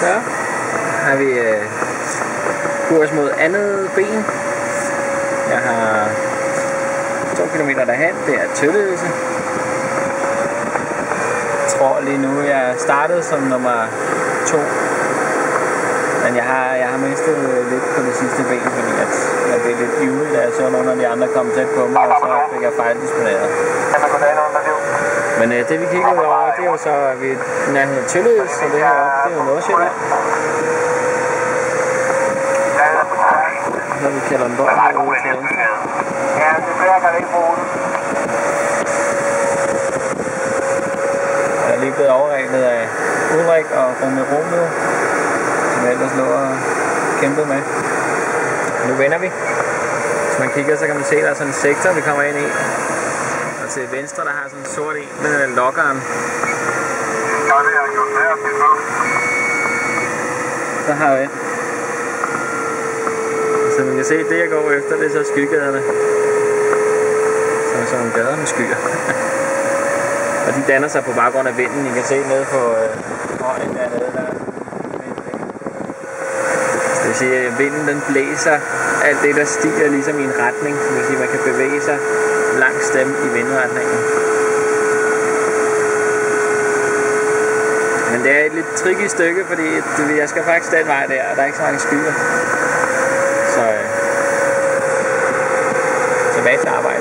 Så har vi kurs mod andet ben. Jeg har 2 km derhen. Det er Tølløse. Jeg tror lige nu, jeg startede som nummer 2. Men jeg har mistet lidt på det sidste ben, fordi jeg blev lidt ivrig, da jeg så nogle af de andre komme tæt på mig, og så fik jeg fejldisponeret. Men det vi kigger ud over, det er jo så, at vi er nærheden af Tølløse, så det her oppe, det er jo Nordsjælland. Så vi kalder den Borg herude til venstre. Ja, det bliver jeg ikke bruge. Jeg er lige blevet overregnet af Ulrik og Romeo, som jeg ellers lå og kæmpede med. Nu vender vi. Hvis man kigger, så kan man se, at der er sådan en sektor, vi kommer ind i. Og til venstre, der har sådan en sort en, den er lokkeren. Så har vi den. Så man kan se, at det jeg går efter, det er så skygaderne. Så er sådan nogle gader med skyer. Og de danner sig på baggrund af vinden. I kan se nede på højen dernede, der er det vil sige, at vinden den blæser alt det, der stiger ligesom i en retning. Det vil sige, at man kan bevæge sig langs dem i vindretningen. Men det er et lidt tricky stykke, fordi jeg skal faktisk den vej der, og der er ikke så mange skyer. Så tilbage til arbejde.